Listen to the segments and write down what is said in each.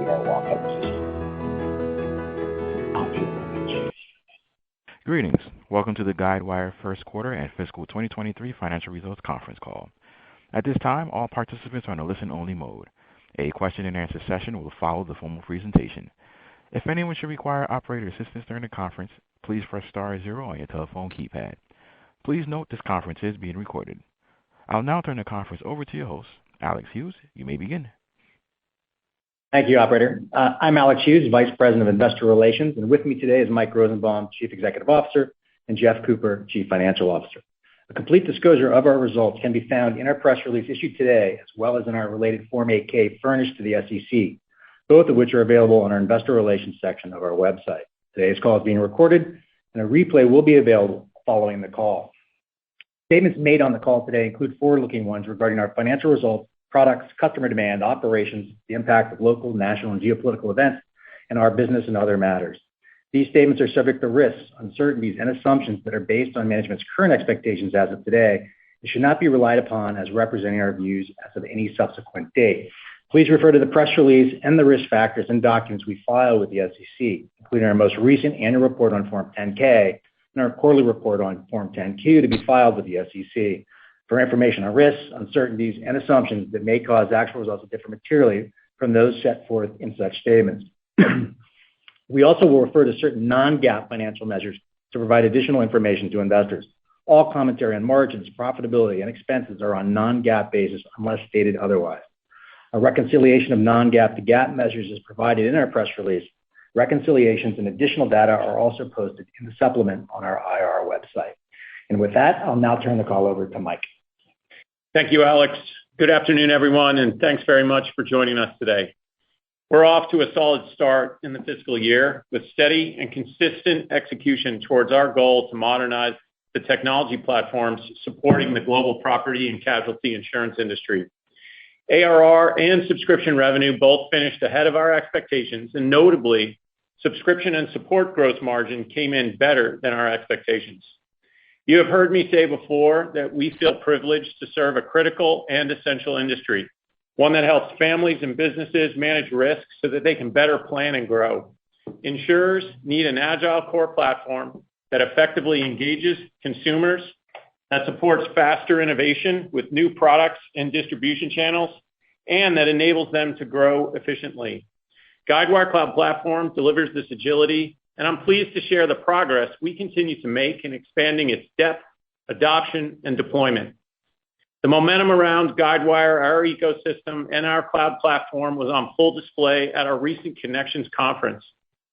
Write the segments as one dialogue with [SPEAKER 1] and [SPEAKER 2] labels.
[SPEAKER 1] more walk-up.
[SPEAKER 2] Greetings. Welcome to the Guidewire First Quarter and Fiscal 2023 Financial Results Conference Call. At this time, all participants are in a listen-only mode. A question-and-answer session will follow the formal presentation. If anyone should require operator assistance during the conference, please press star zero on your telephone keypad. Please note this conference is being recorded. I'll now turn the conference over to your host, Alex Hughes. You may begin.
[SPEAKER 3] Thank you, operator. I'm Alex Hughes, Vice President of Investor Relations, and with me today is Mike Rosenbaum, Chief Executive Officer, and Jeff Cooper, Chief Financial Officer. A complete disclosure of our results can be found in our press release issued today, as well as in our related Form 8-K furnished to the SEC, both of which are available on our Investor Relations section of our website. Today's call is being recorded, and a replay will be available following the call. Statements made on the call today include forward-looking ones regarding our financial results, products, customer demand, operations, the impact of local, national, and geopolitical events, and our business and other matters. These statements are subject to risks, uncertainties, and assumptions that are based on management's current expectations as of today and should not be relied upon as representing our views as of any subsequent date. Please refer to the press release and the risk factors and documents we file with the SEC, including our most recent annual report on Form 10-K and our quarterly report on Form 10-Q to be filed with the SEC, for information on risks, uncertainties, and assumptions that may cause actual results to differ materially from those set forth in such statements. We also will refer to certain non-GAAP financial measures to provide additional information to investors. All commentary on margins, profitability, and expenses are on non-GAAP basis unless stated otherwise. A reconciliation of non-GAAP to GAAP measures is provided in our press release. Reconciliations and additional data are also posted in the supplement on our IR website. And with that, I'll now turn the call over to Mike.
[SPEAKER 4] Thank you, Alex. Good afternoon, everyone, and thanks very much for joining us today. We're off to a solid start in the fiscal year with steady and consistent execution towards our goal to modernize the technology platforms supporting the global property and casualty insurance industry. ARR and subscription revenue both finished ahead of our expectations, and notably, subscription and support gross margin came in better than our expectations. You have heard me say before that we feel privileged to serve a critical and essential industry, one that helps families and businesses manage risks so that they can better plan and grow. Insurers need an agile core platform that effectively engages consumers, that supports faster innovation with new products and distribution channels, and that enables them to grow efficiently. Guidewire Cloud Platform delivers this agility, and I'm pleased to share the progress we continue to make in expanding its depth, adoption, and deployment. The momentum around Guidewire, our ecosystem, and our cloud platform was on full display at our recent Connections conference,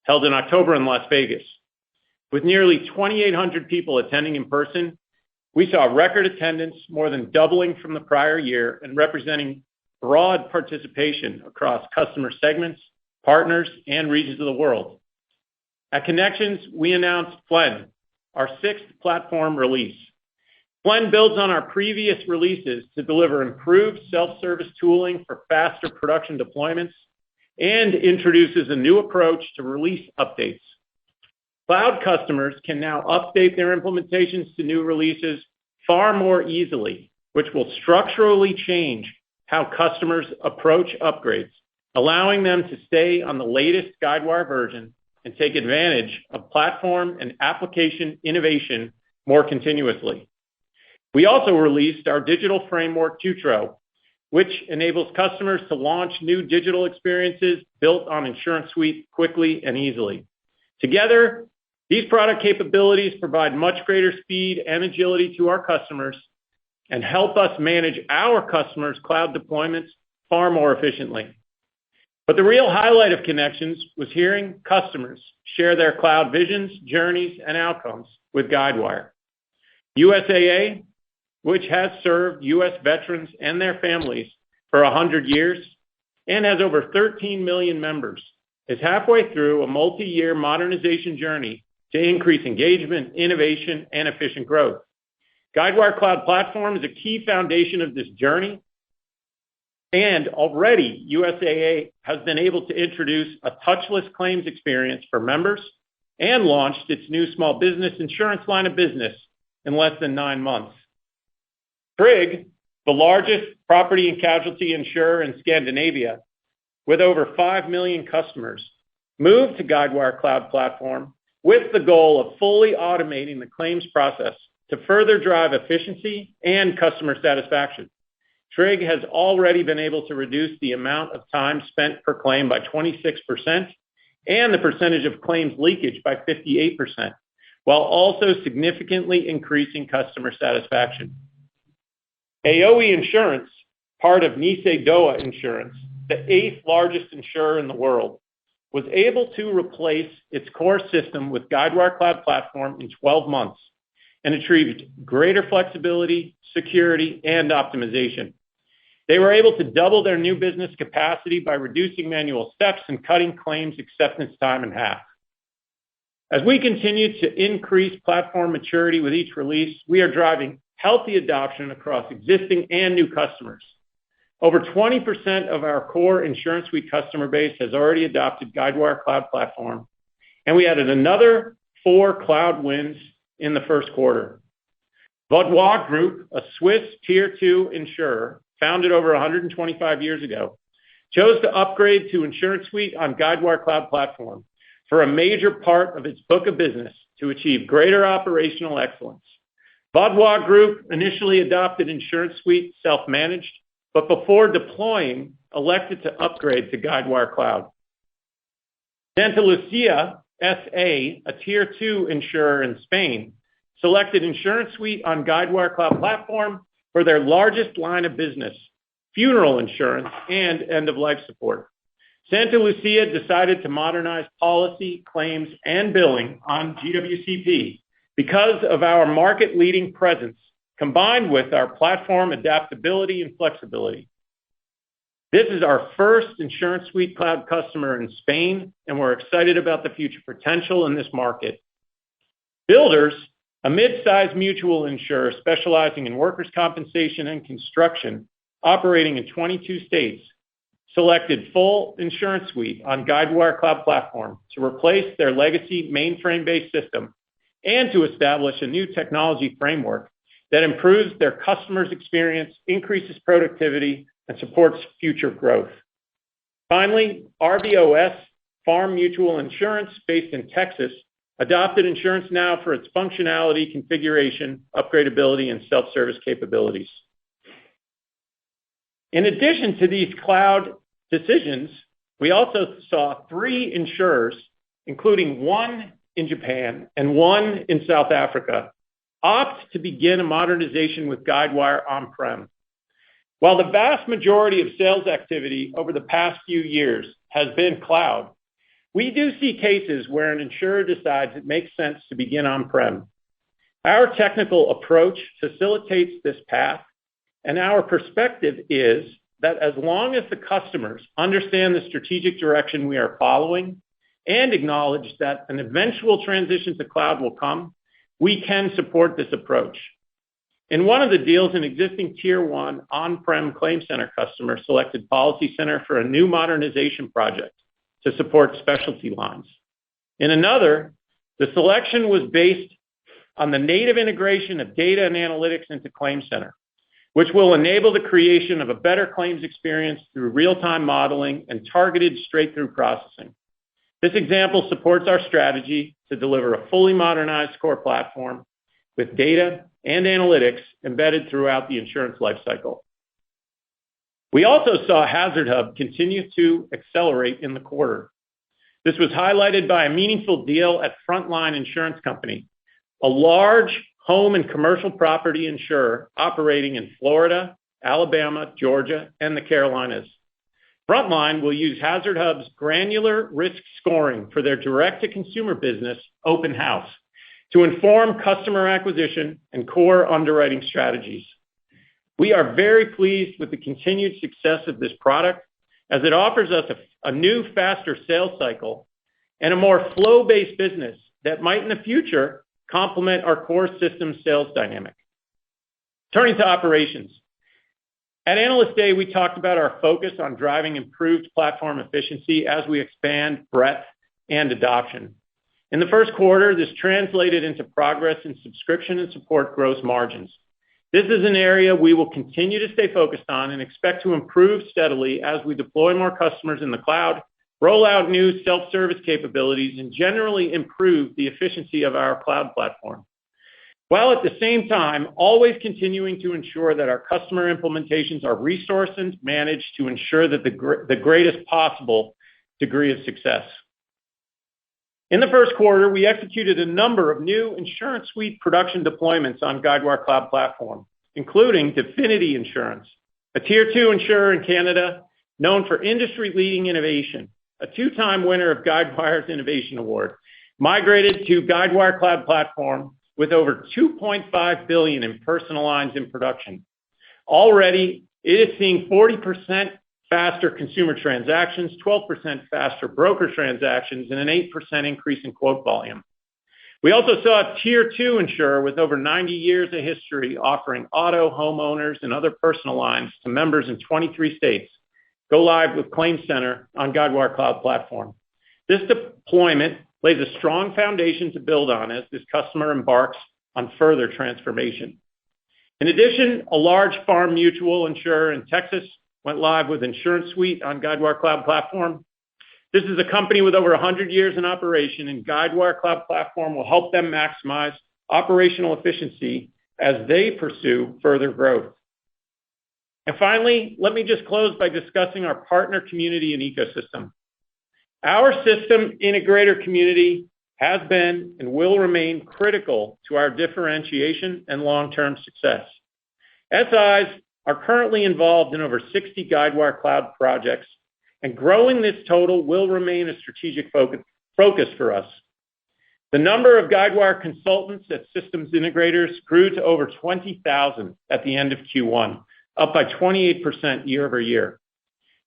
[SPEAKER 4] held in October in Las Vegas. With nearly 2,800 people attending in person, we saw record attendance, more than doubling from the prior year and representing broad participation across customer segments, partners, and regions of the world. At Connections, we announced Flen, our sixth platform release. Flen builds on our previous releases to deliver improved self-service tooling for faster production deployments and introduces a new approach to release updates. Cloud customers can now update their implementations to new releases far more easily, which will structurally change how customers approach upgrades, allowing them to stay on the latest Guidewire version and take advantage of platform and application innovation more continuously. We also released our digital framework, Jutro, which enables customers to launch new digital experiences built on InsuranceSuite quickly and easily. Together, these product capabilities provide much greater speed and agility to our customers and help us manage our customers' cloud deployments far more efficiently. But the real highlight of Connections was hearing customers share their cloud visions, journeys, and outcomes with Guidewire. USAA, which has served U.S. veterans and their families for 100 years and has over 13 million members, is halfway through a multi-year modernization journey to increase engagement, innovation, and efficient growth. Guidewire Cloud Platform is a key foundation of this journey, and already USAA has been able to introduce a touchless claims experience for members and launched its new small business insurance line of business in less than 9 months. Tryg, the largest property and casualty insurer in Scandinavia, with over 5 million customers, moved to Guidewire Cloud Platform with the goal of fully automating the claims process to further drive efficiency and customer satisfaction. Trig has already been able to reduce the amount of time spent per claim by 26% and the percentage of claims leakage by 58%, while also significantly increasing customer satisfaction. AOE Insurance, part of Nisei Dowa Insurance, the 8th largest insurer in the world, was able to replace its core system with Guidewire Cloud Platform in 12 months and achieved greater flexibility, security, and optimization. They were able to double their new business capacity by reducing manual steps and cutting claims acceptance time in half. As we continue to increase platform maturity with each release, we are driving healthy adoption across existing and new customers. Over 20% of our core InsuranceSuite customer base has already adopted Guidewire Cloud Platform, and we added another 4 cloud wins in the first quarter. Vaudois Group, a Swiss Tier 2 insurer founded over 125 years ago, chose to upgrade to InsuranceSuite on Guidewire Cloud Platform for a major part of its book of business to achieve greater operational excellence. Vaudois Group initially adopted InsuranceSuite self-managed, but before deploying, elected to upgrade to Guidewire Cloud. Santa Lucia SA, a Tier 2 insurer in Spain, selected InsuranceSuite on Guidewire Cloud Platform for their largest line of business, funeral insurance and end-of-life support. Santa Lucia decided to modernize policy, claims, and billing on GWCP because of our market-leading presence, combined with our platform adaptability and flexibility. This is our first InsuranceSuite Cloud customer in Spain, and we're excited about the future potential in this market. Builders, a mid-sized mutual insurer specializing in workers' compensation and construction, operating in 22 states, selected full InsuranceSuite on Guidewire Cloud Platform to replace their legacy mainframe-based system and to establish a new technology framework that improves their customers' experience, increases productivity, and supports future growth. Finally, RVOS, Farm Mutual Insurance, based in Texas, adopted InsuranceNow for its functionality, configuration, upgradability, and self-service capabilities. In addition to these cloud decisions, we also saw 3 insurers, including 1 in Japan and 1 in South Africa, opt to begin a modernization with Guidewire on-prem. While the vast majority of sales activity over the past few years has been cloud, we do see cases where an insurer decides it makes sense to begin on-prem. Our technical approach facilitates this path, and our perspective is that as long as the customers understand the strategic direction we are following and acknowledge that an eventual transition to cloud will come, we can support this approach. In one of the deals, an existing Tier 1 on-prem ClaimCenter customer selected PolicyCenter for a new modernization project to support specialty lines. In another, the selection was based on the native integration of data and analytics into ClaimCenter, which will enable the creation of a better claims experience through real-time modeling and targeted straight-through processing. This example supports our strategy to deliver a fully modernized core platform with data and analytics embedded throughout the insurance lifecycle. We also saw HazardHub continue to accelerate in the quarter. This was highlighted by a meaningful deal at Frontline Insurance Company, a large home and commercial property insurer operating in Florida, Alabama, Georgia, and the Carolinas. Frontline will use HazardHub's granular risk scoring for their direct-to-consumer business, Open House, to inform customer acquisition and core underwriting strategies. We are very pleased with the continued success of this product as it offers us a new, faster sales cycle and a more flow-based business that might in the future complement our core system sales dynamic. Turning to operations. At Analyst Day, we talked about our focus on driving improved platform efficiency as we expand breadth and adoption. In the first quarter, this translated into progress in subscription and support gross margins. This is an area we will continue to stay focused on and expect to improve steadily as we deploy more customers in the cloud, roll out new self-service capabilities, and generally improve the efficiency of our cloud platform, while at the same time always continuing to ensure that our customer implementations are resourced and managed to ensure that the greatest possible degree of success. In the first quarter, we executed a number of new InsuranceSuite production deployments on Guidewire Cloud Platform, including Definity Insurance, a Tier 2 insurer in Canada known for industry-leading innovation, a two-time winner of Guidewire's Innovation Award, migrated to Guidewire Cloud Platform with over $2.5 billion in personal lines in production. Already, it is seeing 40% faster consumer transactions, 12% faster broker transactions, and an 8% increase in quote volume. We also saw a Tier 2 insurer with over 90 years of history offering auto, homeowners, and other personal lines to members in 23 states go live with ClaimCenter on Guidewire Cloud Platform. This deployment lays a strong foundation to build on as this customer embarks on further transformation. In addition, a large farm mutual insurer in Texas went live with InsuranceSuite on Guidewire Cloud Platform. This is a company with over 100 years in operation, and Guidewire Cloud Platform will help them maximize operational efficiency as they pursue further growth. And finally, let me just close by discussing our partner community and ecosystem. Our system integrator community has been and will remain critical to our differentiation and long-term success. SIs are currently involved in over 60 Guidewire Cloud projects, and growing this total will remain a strategic focus for us. The number of Guidewire consultants at systems integrators grew to over 20,000 at the end of Q1, up by 28% year over year.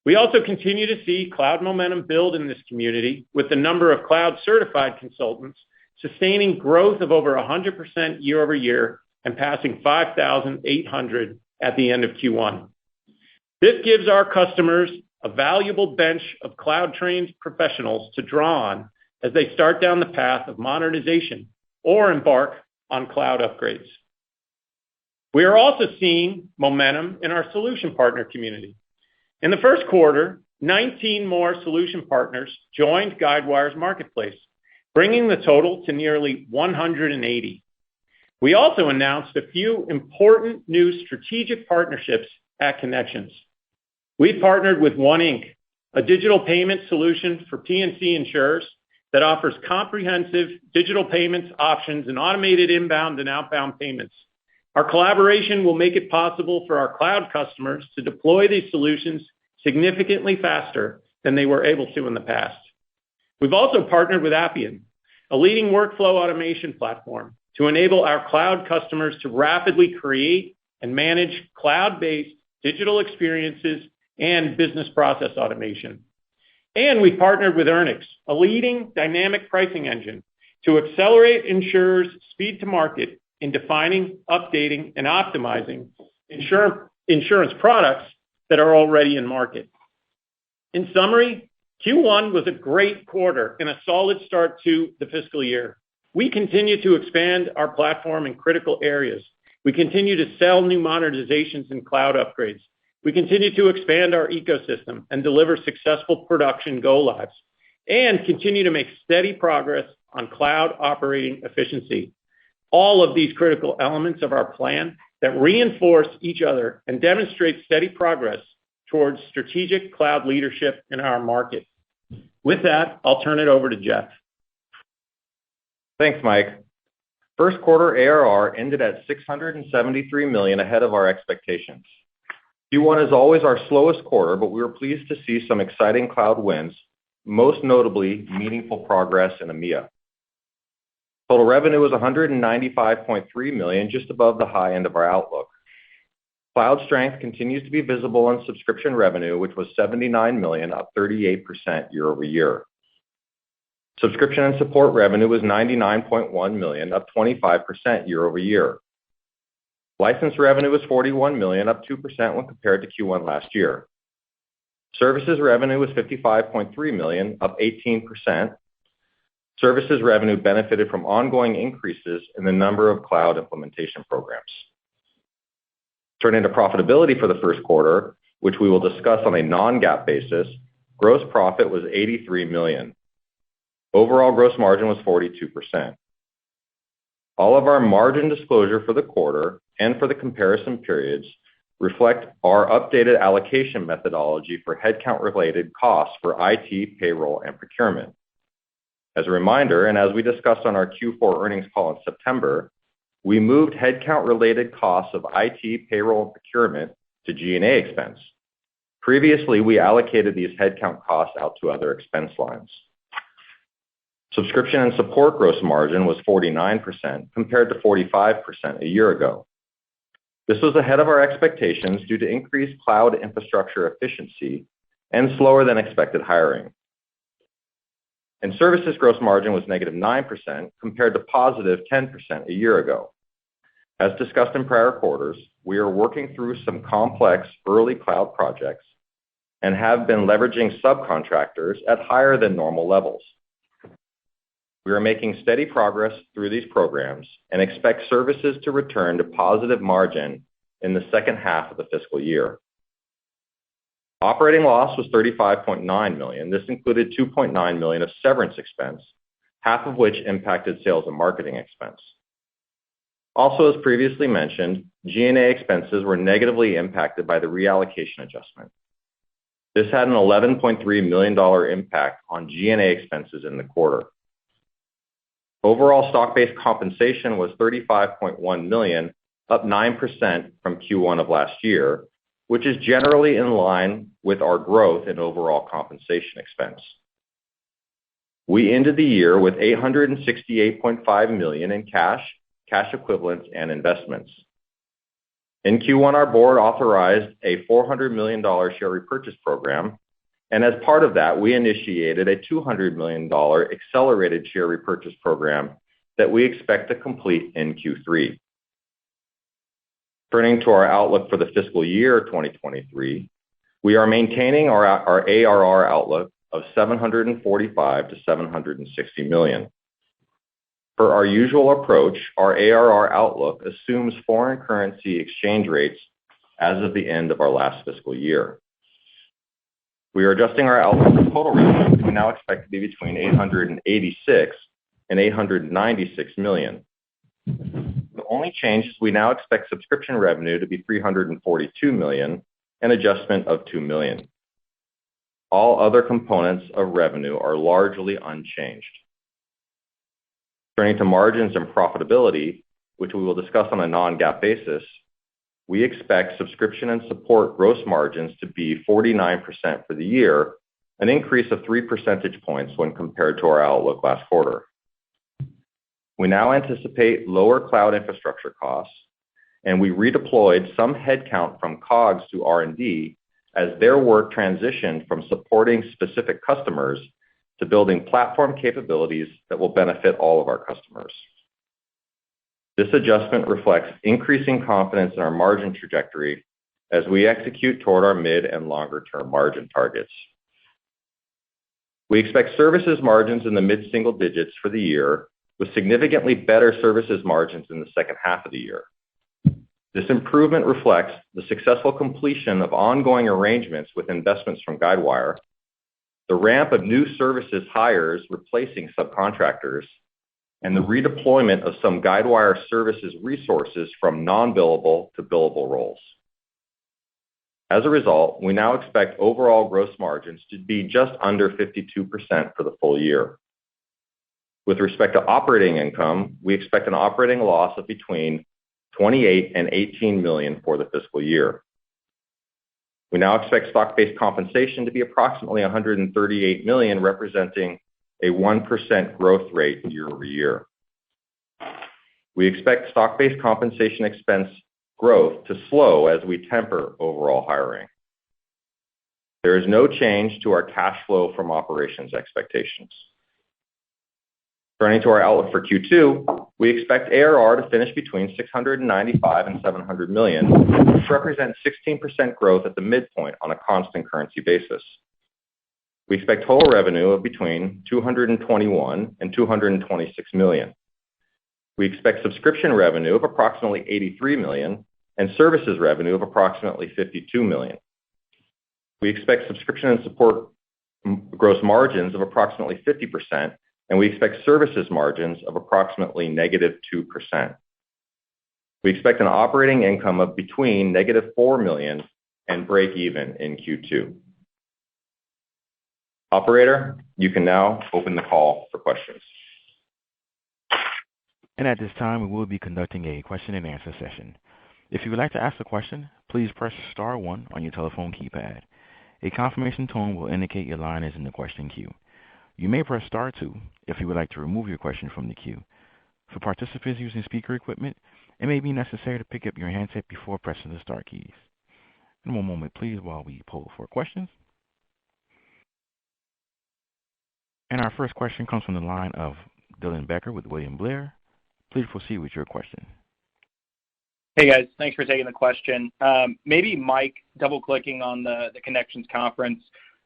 [SPEAKER 4] We also continue to see cloud momentum build in this community, with the number of cloud-certified consultants sustaining growth of over 100% year over year and passing 5,800 at the end of Q1. This gives our customers a valuable bench of cloud-trained professionals to draw on as they start down the path of modernization or embark on cloud upgrades. We are also seeing momentum in our solution partner community. In the first quarter, 19 more solution partners joined Guidewire's marketplace, bringing the total to nearly 180. We also announced a few important new strategic partnerships at Connections. We've partnered with One Inc., a digital payment solution for P&C insurers that offers comprehensive digital payments options and automated inbound and outbound payments. Our collaboration will make it possible for our cloud customers to deploy these solutions significantly faster than they were able to in the past. We've also partnered with Appian, a leading workflow automation platform, to enable our cloud customers to rapidly create and manage cloud-based digital experiences and business process automation. And we partnered with Earnix, a leading dynamic pricing engine, to accelerate insurers' speed to market in defining, updating, and optimizing insurance products that are already in market. In summary, Q1 was a great quarter and a solid start to the fiscal year. We continue to expand our platform in critical areas. We continue to sell new modernizations and cloud upgrades. We continue to expand our ecosystem and deliver successful production go-lives, and continue to make steady progress on cloud operating efficiency. All of these critical elements of our plan that reinforce each other and demonstrate steady progress towards strategic cloud leadership in our market. With that, I'll turn it over to Jeff.
[SPEAKER 1] Thanks, Mike. First quarter ARR ended at $673 million, ahead of our expectations. Q1 is always our slowest quarter, but we were pleased to see some exciting cloud wins, most notably meaningful progress in EMEA. Total revenue was $195.3 million, just above the high end of our outlook. Cloud strength continues to be visible in subscription revenue, which was $79 million, up 38% year over year. Subscription and support revenue was $99.1 million, up 25% year over year. License revenue was $41 million, up 2% when compared to Q1 last year. Services revenue was $55.3 million, up 18%. Services revenue benefited from ongoing increases in the number of cloud implementation programs. Turning to profitability for the first quarter, which we will discuss on a non-GAAP basis, gross profit was $83 million. Overall gross margin was 42%. All of our margin disclosure for the quarter and for the comparison periods reflect our updated allocation methodology for headcount-related costs for IT, payroll, and procurement. As a reminder, and as we discussed on our Q4 earnings call in September, we moved headcount-related costs of IT, payroll, and procurement to G&A expense. Previously, we allocated these headcount costs out to other expense lines. Subscription and support gross margin was 49% compared to 45% a year ago. This was ahead of our expectations due to increased cloud infrastructure efficiency and slower than expected hiring. Services gross margin was -9% compared to +10% a year ago. As discussed in prior quarters, we are working through some complex early cloud projects and have been leveraging subcontractors at higher than normal levels. We are making steady progress through these programs and expect services to return to positive margin in the second half of the fiscal year. Operating loss was $35.9 million. This included $2.9 million of severance expense, half of which impacted sales and marketing expense. Also, as previously mentioned, G&A expenses were negatively impacted by the reallocation adjustment. This had an $11.3 million impact on G&A expenses in the quarter. Overall stock-based compensation was $35.1 million, up 9% from Q1 of last year, which is generally in line with our growth in overall compensation expense. We ended the year with $868.5 million in cash equivalents, and investments. In Q1, our board authorized a $400 million share repurchase program, and as part of that, we initiated a $200 million accelerated share repurchase program that we expect to complete in Q3. Turning to our outlook for the fiscal year 2023, we are maintaining our ARR outlook of $745 million-$760 million. Per our usual approach, our ARR outlook assumes foreign currency exchange rates as of the end of our last fiscal year. We are adjusting our outlook for total revenue, which we now expect to be between $886 million and $896 million. The only change is we now expect subscription revenue to be $342 million, an adjustment of $2 million. All other components of revenue are largely unchanged. Turning to margins and profitability, which we will discuss on a non-GAAP basis, we expect subscription and support gross margins to be 49% for the year, an increase of 3 percentage points when compared to our outlook last quarter. We now anticipate lower cloud infrastructure costs, and we redeployed some headcount from COGS to R&D as their work transitioned from supporting specific customers to building platform capabilities that will benefit all of our customers. This adjustment reflects increasing confidence in our margin trajectory as we execute toward our mid and longer-term margin targets. We expect services margins in the mid-single digits for the year, with significantly better services margins in the second half of the year. This improvement reflects the successful completion of ongoing arrangements with investments from Guidewire, the ramp of new services hires replacing subcontractors, and the redeployment of some Guidewire services resources from non-billable to billable roles. As a result, we now expect overall gross margins to be just under 52% for the full year. With respect to operating income, we expect an operating loss of between $28 million and $18 million for the fiscal year. We now expect stock-based compensation to be approximately $138 million, representing a 1% growth rate year-over-year. We expect stock-based compensation expense growth to slow as we temper overall hiring. There is no change to our cash flow from operations expectations. Turning to our outlook for Q2, we expect ARR to finish between $695 million and $700 million, which represents 16% growth at the midpoint on a constant currency basis. We expect total revenue of between $221 million and $226 million. We expect subscription revenue of approximately $83 million and services revenue of approximately $52 million. We expect subscription and support gross margins of approximately 50%, and we expect services margins of approximately -2%. We expect an operating income of between -$4 million and break even in Q2. Operator, you can now open the call for questions.
[SPEAKER 2] And at this time, we will be conducting a question-and-answer session. If you would like to ask a question, please press star one on your telephone keypad. A confirmation tone will indicate your line is in the question queue. You may press star two if you would like to remove your question from the queue. For participants using speaker equipment, it may be necessary to pick up your handset before pressing the star keys. And one moment, please, while we poll for questions. And our first question comes from the line of Dylan Becker with William Blair. Please proceed with your question.
[SPEAKER 5] Hey, guys. Thanks for taking the question. Maybe Mike, double-clicking on the Connections conference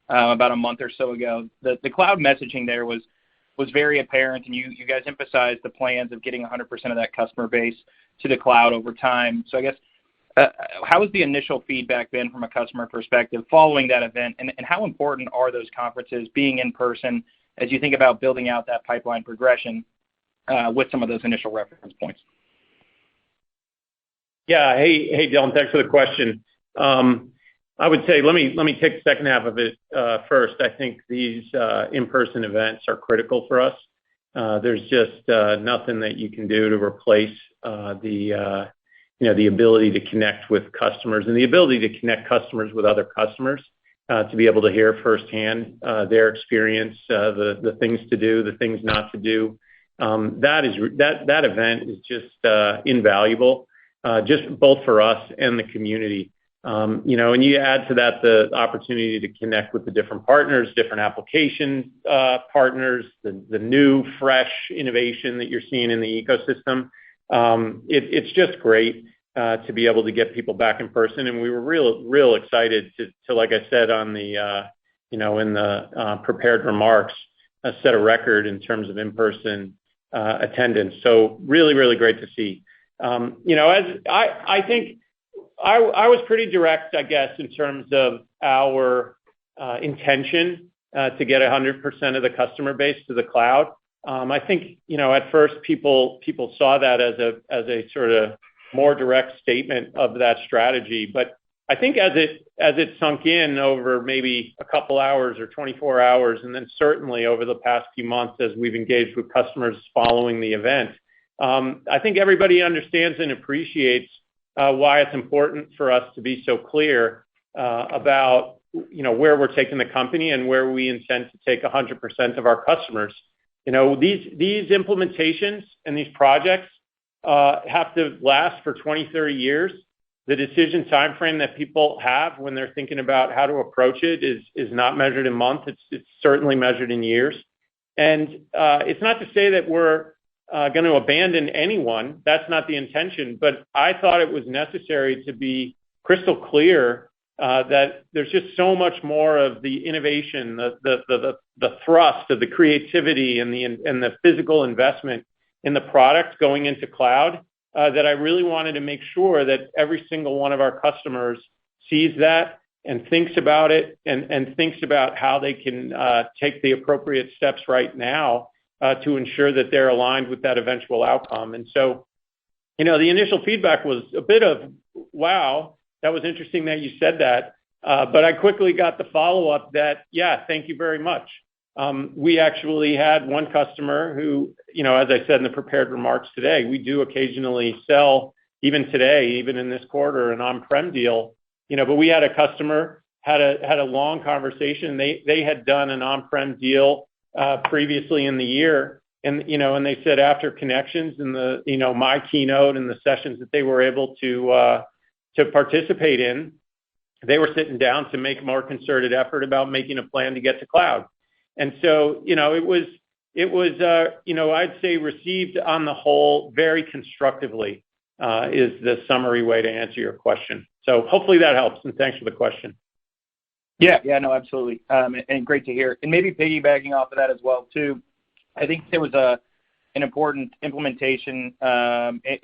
[SPEAKER 5] about a month or so ago. The cloud messaging there was very apparent, and you guys emphasized the plans of getting 100% of that customer base to the cloud over time. So I guess, how has the initial feedback been from a customer perspective following that event, and how important are those conferences being in person as you think about building out that pipeline progression with some of those initial reference points?
[SPEAKER 4] Yeah. Hey, Dylan, thanks for the question. I would say, let me take the second half of it first. I think these in-person events are critical for us. There's just nothing that you can do to replace the ability to connect with customers and the ability to connect customers with other customers, to be able to hear firsthand their experience, the things to do, the things not to do. That event is just invaluable, just both for us and the community. And you add to that the opportunity to connect with the different partners, different application partners, the new, fresh innovation that you're seeing in the ecosystem. It's just great to be able to get people back in person, and we were real excited to, like I said on the in the prepared remarks, set a record in terms of in-person attendance. So really great to see. As I think I was pretty direct, I guess, in terms of our intention to get 100% of the customer base to the cloud. I think at first people saw that as a sort of more direct statement of that strategy, but I think as it sunk in over maybe a couple hours or 24 hours, and then certainly over the past few months as we've engaged with customers following the event, I think everybody understands and appreciates why it's important for us to be so clear about where we're taking the company and where we intend to take 100% of our customers. These implementations and these projects have to last for 20, 30 years. The decision timeframe that people have when they're thinking about how to approach it is not measured in months. It's certainly measured in years. And it's not to say that we're going to abandon anyone. That's not the intention. But I thought it was necessary to be crystal clear that there's just so much more of the innovation, the thrust of the creativity and the physical investment in the product going into cloud, that I really wanted to make sure that every single one of our customers sees that and thinks about it and thinks about how they can take the appropriate steps right now to ensure that they're aligned with that eventual outcome. And so, the initial feedback was a bit of, wow, that was interesting that you said that. But I quickly got the follow-up that, yeah, thank you very much. We actually had one customer who, as I said in the prepared remarks today, we do occasionally sell, even today, even in this quarter, an on-prem deal. But we had a customer had a long conversation. They had done an on-prem deal previously in the year, and they said after Connections and my keynote and the sessions that they were able to participate in, they were sitting down to make a more concerted effort about making a plan to get to cloud. And so, it was I'd say received on the whole very constructively, is the summary way to answer your question. So hopefully that helps, and thanks for the question.
[SPEAKER 5] Yeah, no, absolutely. And great to hear. And maybe piggybacking off of that as well, too, I think there was a an important implementation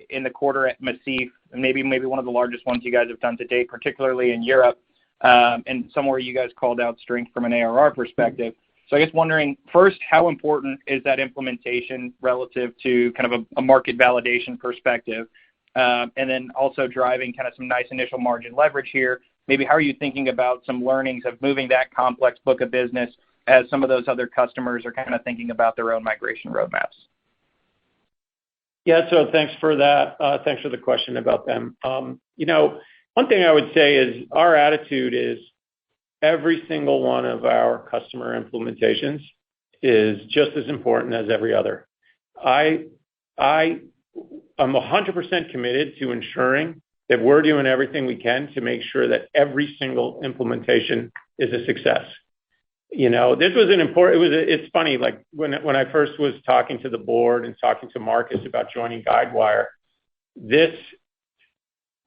[SPEAKER 5] in the quarter at Massif, and maybe one of the largest ones you guys have done to date, particularly in Europe, and somewhere you guys called out strength from an ARR perspective. So I guess wondering, first, how important is that implementation relative to kind of a market validation perspective? And then also driving kind of some nice initial margin leverage here. Maybe how are you thinking about some learnings of moving that complex book of business as some of those other customers are kind of thinking about their own migration roadmaps?
[SPEAKER 4] Yeah, so thanks for that. Thanks for the question about them. One thing I would say is our attitude is every single one of our customer implementations is just as important as every other. I'm 100% committed to ensuring that we're doing everything we can to make sure that every single implementation is a success. This was it's funny, like when I first was talking to the board and talking to Marcus about joining Guidewire, this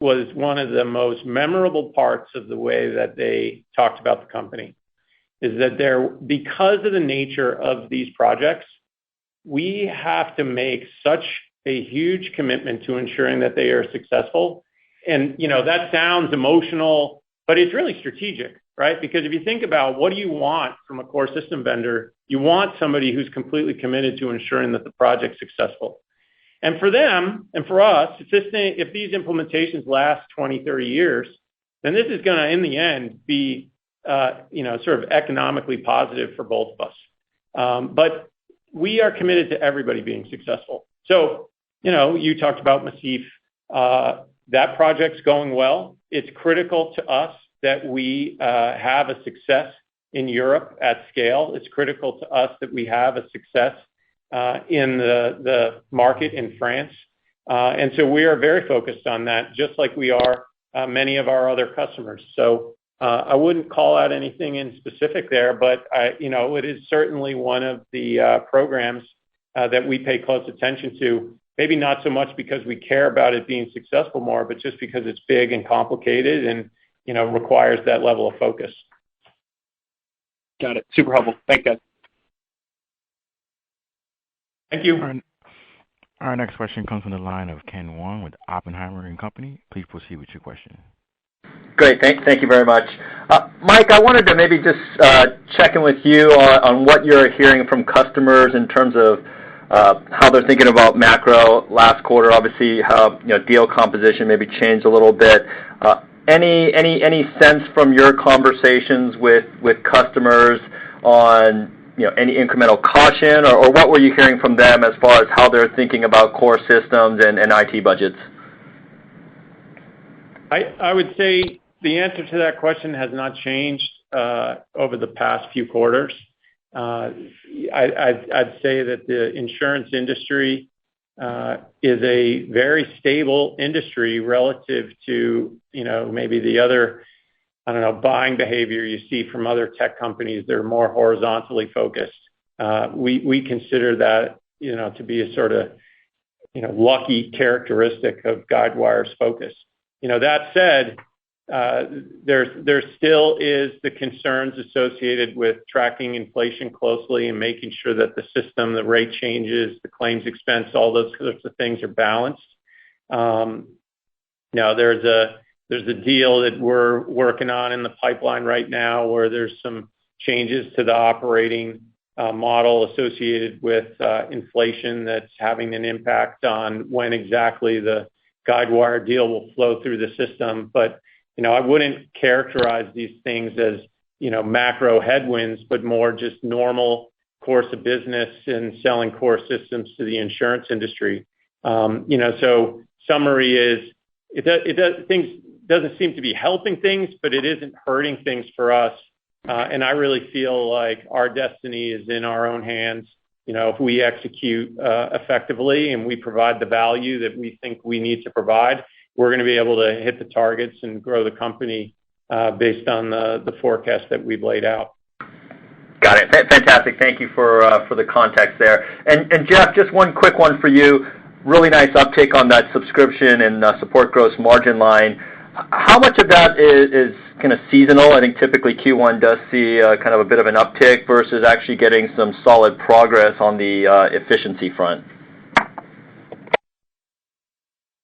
[SPEAKER 4] was one of the most memorable parts of the way that they talked about the company, is that because of the nature of these projects, we have to make such a huge commitment to ensuring that they are successful. And, that sounds emotional, but it's really strategic, right? Because if you think about what do you want from a core system vendor, you want somebody who's completely committed to ensuring that the project's successful. And for them, and for us, if these implementations last 20, 30 years, then this is going to, in the end, be, sort of economically positive for both of us. But we are committed to everybody being successful. So, you talked about Massif. That project's going well. It's critical to us that we have a success in Europe at scale. It's critical to us that we have a success in the market in France. And so we are very focused on that, just like we are many of our other customers. So I wouldn't call out anything in specific there, but it is certainly one of the programs that we pay close attention to. Maybe not so much because we care about it being successful more, but just because it's big and complicated and requires that level of focus.
[SPEAKER 5] Got it. Super helpful. Thanks, guys.
[SPEAKER 4] Thank you.
[SPEAKER 2] Our next question comes from the line of Ken Wong with Oppenheimer and Company. Please proceed with your question.
[SPEAKER 6] Great. Thank you very much. Mike, I wanted to maybe just check in with you on what you're hearing from customers in terms of how they're thinking about macro. Last quarter, obviously, how deal composition maybe changed a little bit. Any sense from your conversations with customers on any incremental caution, or what were you hearing from them as far as how they're thinking about core systems and IT budgets?
[SPEAKER 4] I would say the answer to that question has not changed over the past few quarters. I'd say that the insurance industry is a very stable industry relative to maybe the other buying behavior you see from other tech companies that are more horizontally focused. We consider that to be a sort of lucky characteristic of Guidewire's focus. That said, there still is the concerns associated with tracking inflation closely and making sure that the system, the rate changes, the claims expense, all those sorts of things are balanced. Now there's a deal that we're working on in the pipeline right now where there's some changes to the operating model associated with inflation that's having an impact on when exactly the Guidewire deal will flow through the system. But I wouldn't characterize these things as macro headwinds, but more just normal course of business and selling core systems to the insurance industry. So summary is things doesn't seem to be helping things, but it isn't hurting things for us. And I really feel like our destiny is in our own hands. If we execute effectively and we provide the value that we think we need to provide, we're going to be able to hit the targets and grow the company based on the forecast that we've laid out.
[SPEAKER 6] Got it. Fantastic. Thank you for the context there. And Jeff, just one quick one for you. Really nice uptick on that subscription and support gross margin line. How much of that is kind of seasonal? I think typically Q1 does see kind of a bit of an uptick versus actually getting some solid progress on the efficiency front.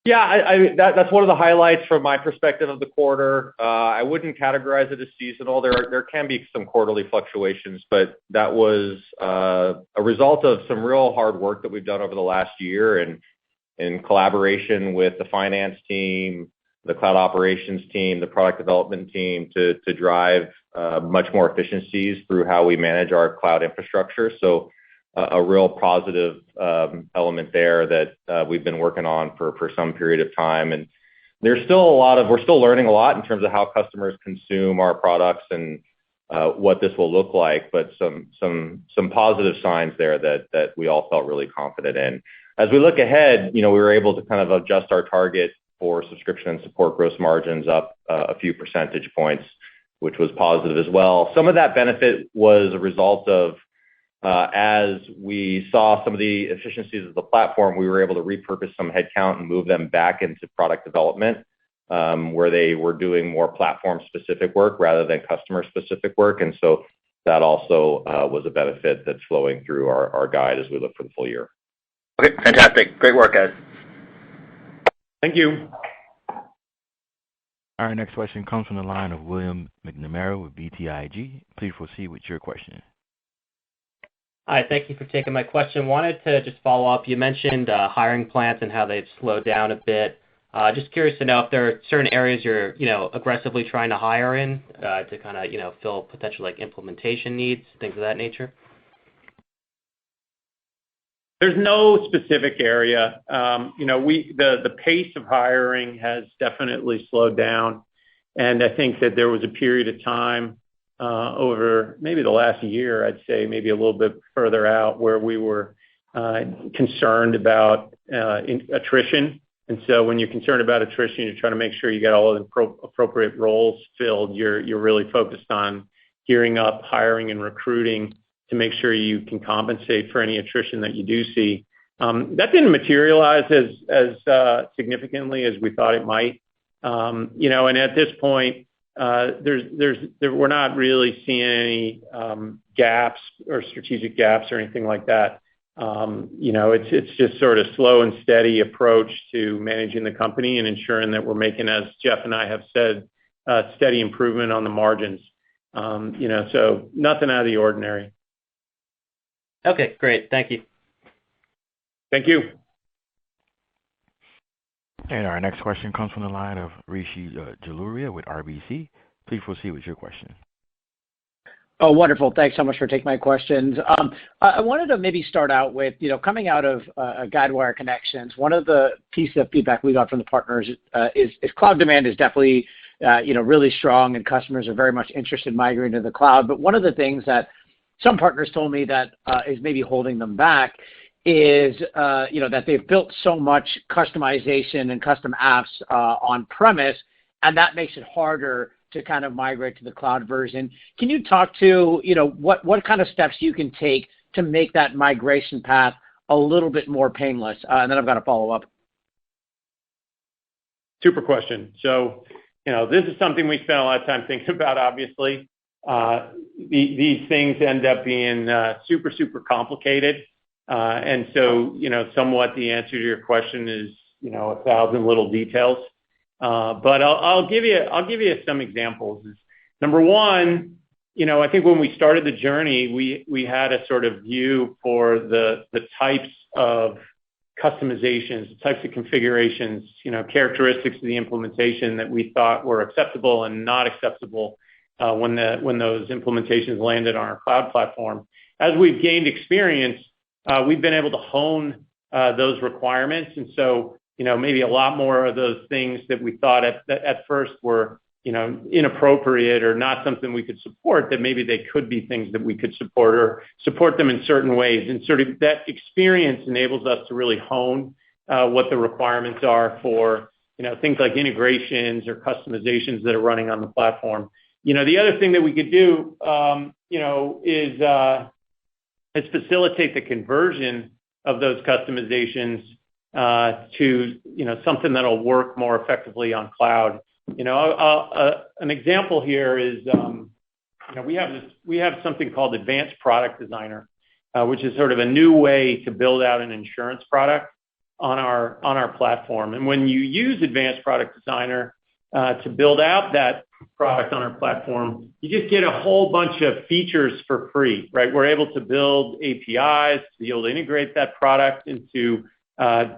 [SPEAKER 1] Yeah, that's one of the highlights from my perspective of the quarter. I wouldn't categorize it as seasonal. There can be some quarterly fluctuations, but that was a result of some real hard work that we've done over the last year and in collaboration with the finance team, the cloud operations team, the product development team to drive much more efficiencies through how we manage our cloud infrastructure. So a real positive element there that we've been working on for some period of time. And there's still we're still learning a lot in terms of how customers consume our products and what this will look like, but some positive signs there that we all felt really confident in. As we look ahead, we were able to kind of adjust our target for subscription and support gross margins up a few percentage points, which was positive as well. Some of that benefit was a result of as we saw some of the efficiencies of the platform, we were able to repurpose some headcount and move them back into product development, where they were doing more platform-specific work rather than customer-specific work. And so that also was a benefit that's flowing through our guide as we look for the full year.
[SPEAKER 6] Okay, fantastic. Great work, guys.
[SPEAKER 4] Thank you.
[SPEAKER 2] Our next question comes from the line of William McNamara with BTIG. Please proceed with your question.
[SPEAKER 7] Hi, thank you for taking my question. Wanted to just follow up. You mentioned hiring plans and how they've slowed down a bit. Just curious to know if there are certain areas you're, aggressively trying to hire in to kind of, fill potential like implementation needs, things of that nature.
[SPEAKER 4] There's no specific area. The pace of hiring has definitely slowed down, and I think that there was a period of time over maybe the last year, I'd say maybe a little bit further out, where we were concerned about attrition. And so when you're concerned about attrition, you're trying to make sure you get all of the appropriate roles filled. You're really focused on gearing up hiring and recruiting to make sure you can compensate for any attrition that you do see. That didn't materialize as significantly as we thought it might. And at this point, we're not really seeing any gaps or strategic gaps or anything like that. It's just sort of slow and steady approach to managing the company and ensuring that we're making, as Jeff and I have said, steady improvement on the margins. So nothing out of the ordinary.
[SPEAKER 7] Okay, great. Thank you.
[SPEAKER 4] Thank you.
[SPEAKER 2] And our next question comes from the line of Rishi Jaluria with RBC. Please proceed with your question.
[SPEAKER 8] Oh, wonderful. Thanks so much for taking my questions. I wanted to maybe start out with, coming out of Guidewire Connections, one of the pieces of feedback we got from the partners is cloud demand is definitely, really strong, and customers are very much interested in migrating to the cloud. But one of the things that some partners told me that is maybe holding them back is, that they've built so much customization and custom apps on premise, and that makes it harder to kind of migrate to the cloud version. Can you talk to, what kind of steps you can take to make that migration path a little bit more painless? And then I've got a follow-up.
[SPEAKER 4] Super question. So, this is something we spent a lot of time thinking about, obviously. These things end up being super, super complicated. And so, somewhat the answer to your question is, 1,000 little details. But I'll give you some examples. Number one, I think when we started the journey, we had a sort of view for the types of customizations, the types of configurations, characteristics of the implementation that we thought were acceptable and not acceptable when those implementations landed on our cloud platform. As we've gained experience, we've been able to hone those requirements. And so, maybe a lot more of those things that we thought at first were, inappropriate or not something we could support, that maybe they could be things that we could support or support them in certain ways. And sort of that experience enables us to really hone what the requirements are for, things like integrations or customizations that are running on the platform. The other thing that we could do, is facilitate the conversion of those customizations to something that'll work more effectively on cloud. An example here is we have something called Advanced Product Designer, which is sort of a new way to build out an insurance product. on our platform. And when you use Advanced Product Designer to build out that product on our platform, you just get a whole bunch of features for free, right? We're able to build APIs to be able to integrate that product into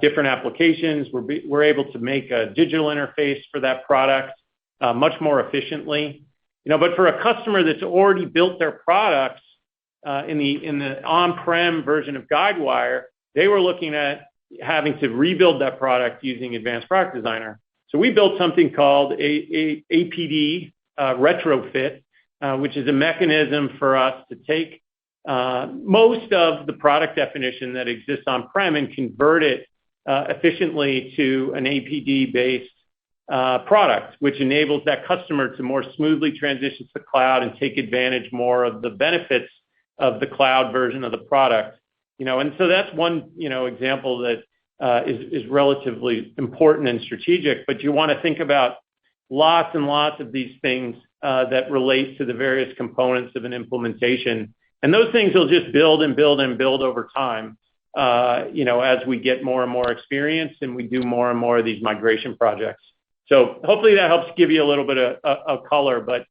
[SPEAKER 4] different applications. We're able to make a digital interface for that product much more efficiently. But for a customer that's already built their products in the on-prem version of Guidewire, they were looking at having to rebuild that product using Advanced Product Designer. So we built something called APD retrofit, which is a mechanism for us to take most of the product definition that exists on-prem and convert it efficiently to an APD-based product, which enables that customer to more smoothly transition to the cloud and take advantage more of the benefits of the cloud version of the product. And so that's one example that is relatively important and strategic. But you want to think about lots and lots of these things that relate to the various components of an implementation. And those things will just build and build and build over time, as we get more and more experience and we do more and more of these migration projects. So hopefully that helps give you a little bit of color. But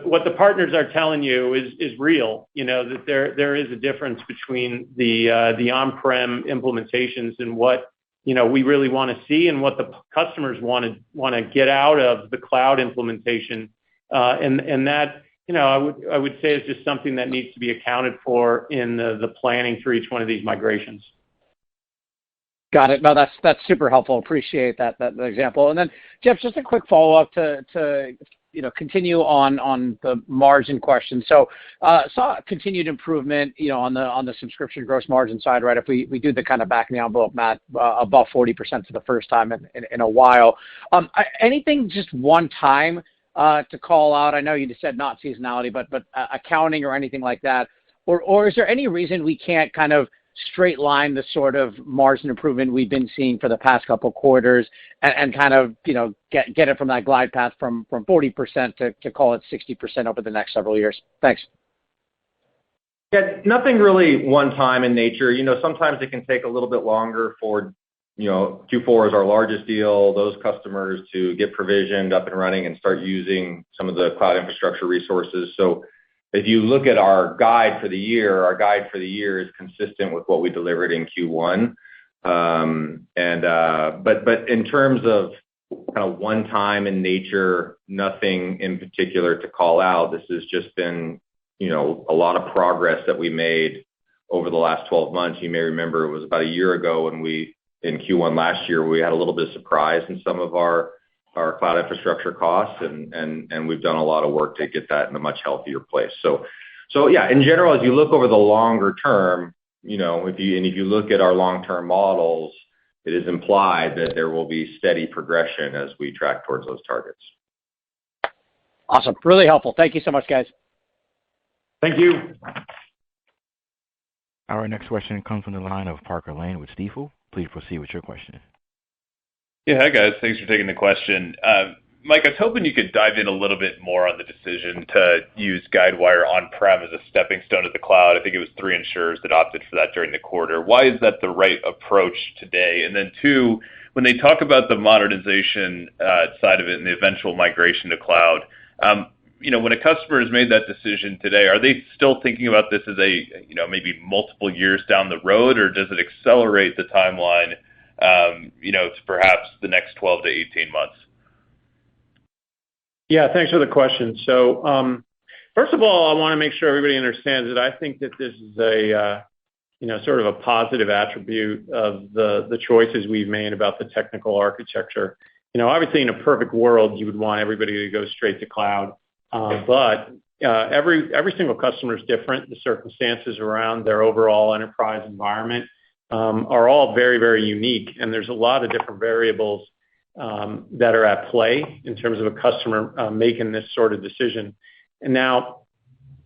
[SPEAKER 4] what the partners are telling you is real. That there is a difference between the on-prem implementations and what we really want to see and what the customers want to get out of the cloud implementation, and that I would say is just something that needs to be accounted for in the planning for each one of these migrations.
[SPEAKER 8] Got it. No, that's super helpful. Appreciate that example. And then Jeff, just a quick follow up to continue on the margin question. So saw continued improvement, on the subscription gross margin side, right? If we do the kind of back in the envelope math, above 40% for the first time in a while. Anything just one time to call out? I know you just said not seasonality, but accounting or anything like that, or is there any reason we can't kind of straight line the sort of margin improvement we've been seeing for the past couple quarters and kind of, get it from that glide path from 40% to call it 60% over the next several years? Thanks.
[SPEAKER 1] Yeah, nothing really one time in nature. Sometimes it can take a little bit longer for, Q4 is our largest deal, those customers to get provisioned up and running and start using some of the cloud infrastructure resources. So if you look at our guide for the year, is consistent with what we delivered in Q1. But in terms of kind of one time in nature, nothing in particular to call out. This has just been, a lot of progress that we made over the last 12 months. You may remember it was about a year ago when in Q1 last year, we had a little bit of surprise in some of our cloud infrastructure costs, and we've done a lot of work to get that in a much healthier place. So yeah, in general, as you look over the longer term, if you look at our long-term models, it is implied that there will be steady progression as we track towards those targets.
[SPEAKER 8] Awesome. Really helpful. Thank you so much, guys.
[SPEAKER 4] Thank you.
[SPEAKER 2] Our next question comes from the line of Parker Lane with Stifel. Please proceed with your question.
[SPEAKER 9] Yeah, hi guys. Thanks for taking the question. Mike, I was hoping you could dive in a little bit more on the decision to use Guidewire on-prem as a stepping stone to the cloud. I think it was 3 insurers that opted for that during the quarter. Why is that the right approach today? And then 2, when they talk about the modernization side of it and the eventual migration to cloud, when a customer has made that decision today, are they still thinking about this as maybe multiple years down the road, or does it accelerate the timeline, to perhaps the next 12 to 18 months?
[SPEAKER 4] Yeah, thanks for the question. So, first of all, I want to make sure everybody understands that I think that this is a, sort of a positive attribute of the choices we've made about the technical architecture. Obviously in a perfect world, you would want everybody to go straight to cloud. But every single customer is different. The circumstances around their overall enterprise environment are all very, very unique. And there's a lot of different variables that are at play in terms of a customer making this sort of decision. And now,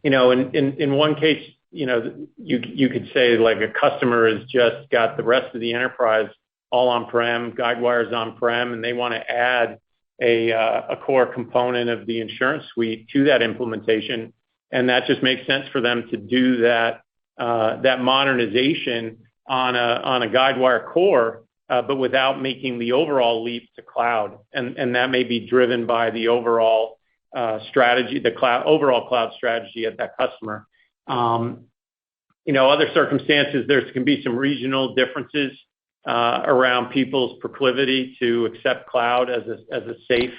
[SPEAKER 4] in one case, you could say like a customer has just got the rest of the enterprise all on-prem, Guidewire's on-prem, and they want to add a core component of the insurance suite to that implementation. And that just makes sense for them to do that modernization on a Guidewire core, but without making the overall leap to cloud. And that may be driven by the overall strategy, overall cloud strategy at that customer. Other circumstances, there can be some regional differences around people's proclivity to accept cloud as a safe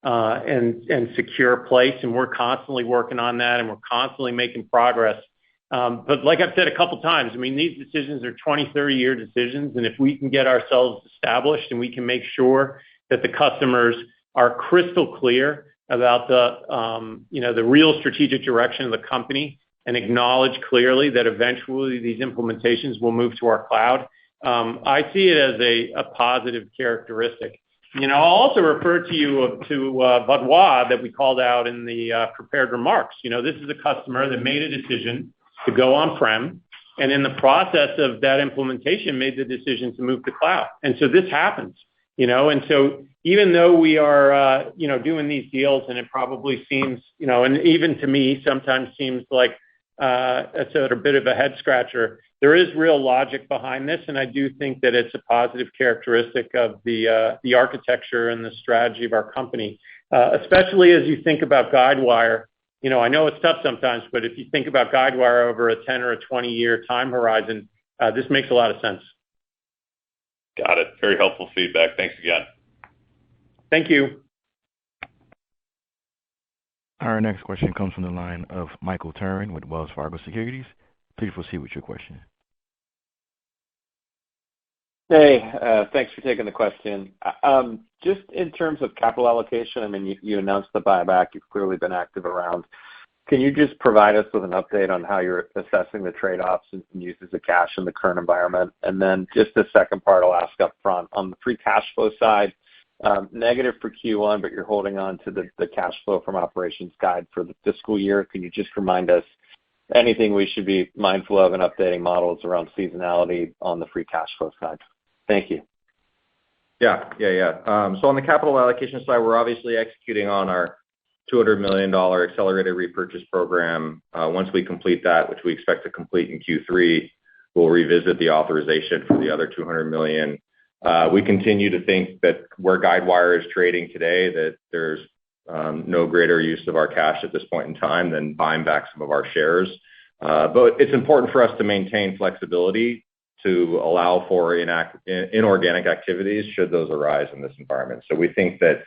[SPEAKER 4] and secure place, and we're constantly working on that, and we're constantly making progress. But like I've said a couple times, I mean, these decisions are 20, 30-year decisions, and if we can get ourselves established and we can make sure that the customers are crystal clear about the real strategic direction of the company and acknowledge clearly that eventually these implementations will move to our cloud, I see it as a positive characteristic. I'll also refer to you to Vaudois that we called out in the prepared remarks. This is a customer that made a decision to go on-prem, and in the process of that implementation, made the decision to move to cloud. And so this happens, and so even though we are, doing these deals, and it probably seems, and even to me, sometimes seems like a sort of bit of a head scratcher, there is real logic behind this, and I do think that it's a positive characteristic of the architecture and the strategy of our company, especially as you think about Guidewire. I know it's tough sometimes, but if you think about Guidewire over a 10 or a 20-year time horizon, this makes a lot of sense.
[SPEAKER 9] Got it. Very helpful feedback. Thanks again.
[SPEAKER 4] Thank you.
[SPEAKER 2] Our next question comes from the line of Michael Turrin with Wells Fargo Securities. Please proceed with your question.
[SPEAKER 10] Hey, thanks for taking the question. Just in terms of capital allocation, I mean, you announced the buyback. You've clearly been active around. Can you just provide us with an update on how you're assessing the trade-offs and uses of cash in the current environment? And then just the second part I'll ask up front. On the free cash flow side, negative for Q1, but you're holding on to the cash flow from operations guide for the fiscal year. Can you just remind us anything we should be mindful of in updating models around seasonality on the free cash flow side? Thank you.
[SPEAKER 1] Yeah. So on the capital allocation side, we're obviously executing on our $200 million accelerated repurchase program. Once we complete that, which we expect to complete in Q3, we'll revisit the authorization for the other $200 million. We continue to think that where Guidewire is trading today, that there's no greater use of our cash at this point in time than buying back some of our shares. But it's important for us to maintain flexibility to allow for inorganic activities should those arise in this environment. So we think that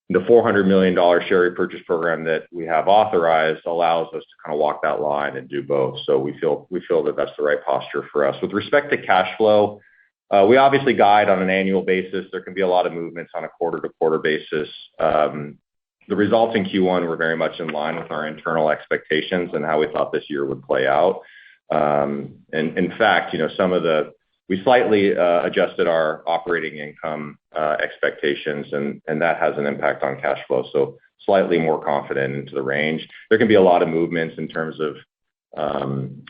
[SPEAKER 1] the $400 million share repurchase program that we have authorized allows us to kind of walk that line and do both. So we feel that that's the right posture for us. With respect to cash flow, we obviously guide on an annual basis. There can be a lot of movements on a quarter-to-quarter basis. The results in Q1 were very much in line with our internal expectations and how we thought this year would play out. And in fact, we slightly adjusted our operating income expectations, and that has an impact on cash flow. So slightly more confident into the range. There can be a lot of movements in terms of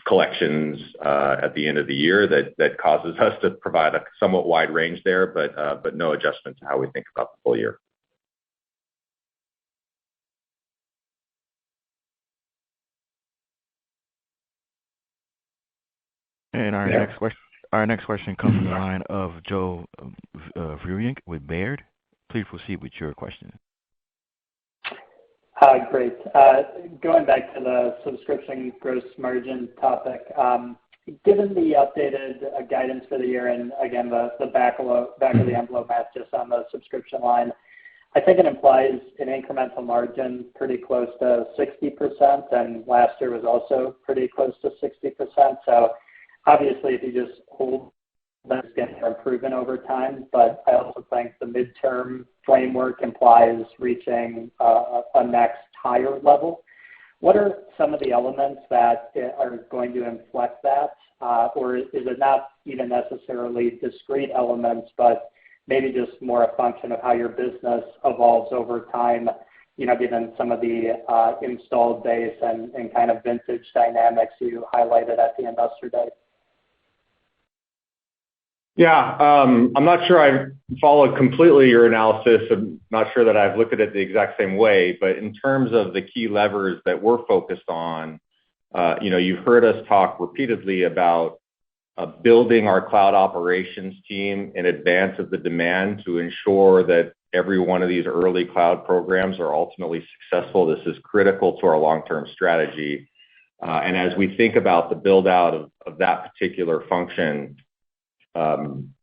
[SPEAKER 1] collections at the end of the year that causes us to provide a somewhat wide range there, but no adjustment to how we think about the full year.
[SPEAKER 2] And our next question comes from the line of Joe Vruwink with Baird. Please proceed with your question.
[SPEAKER 11] Hi, great. Going back to the subscription gross margin topic, given the updated guidance for the year, and again, the back of the envelope math just on the subscription line, I think it implies an incremental margin pretty close to 60%, and last year was also pretty close to 60%. So obviously, if you just hold, that's going to improve over time. But I also think the midterm framework implies reaching a next higher level. What are some of the elements that are going to inflect that? Or is it not even necessarily discrete elements, but maybe just more a function of how your business evolves over time, given some of the installed base and kind of vintage dynamics you highlighted at the Investor Day?
[SPEAKER 1] Yeah, I'm not sure I followed completely your analysis. I'm not sure that I've looked at it the exact same way, but in terms of the key levers that we're focused on, you've heard us talk repeatedly about building our cloud operations team in advance of the demand to ensure that every one of these early cloud programs are ultimately successful. This is critical to our long-term strategy. And as we think about the build-out of that particular function,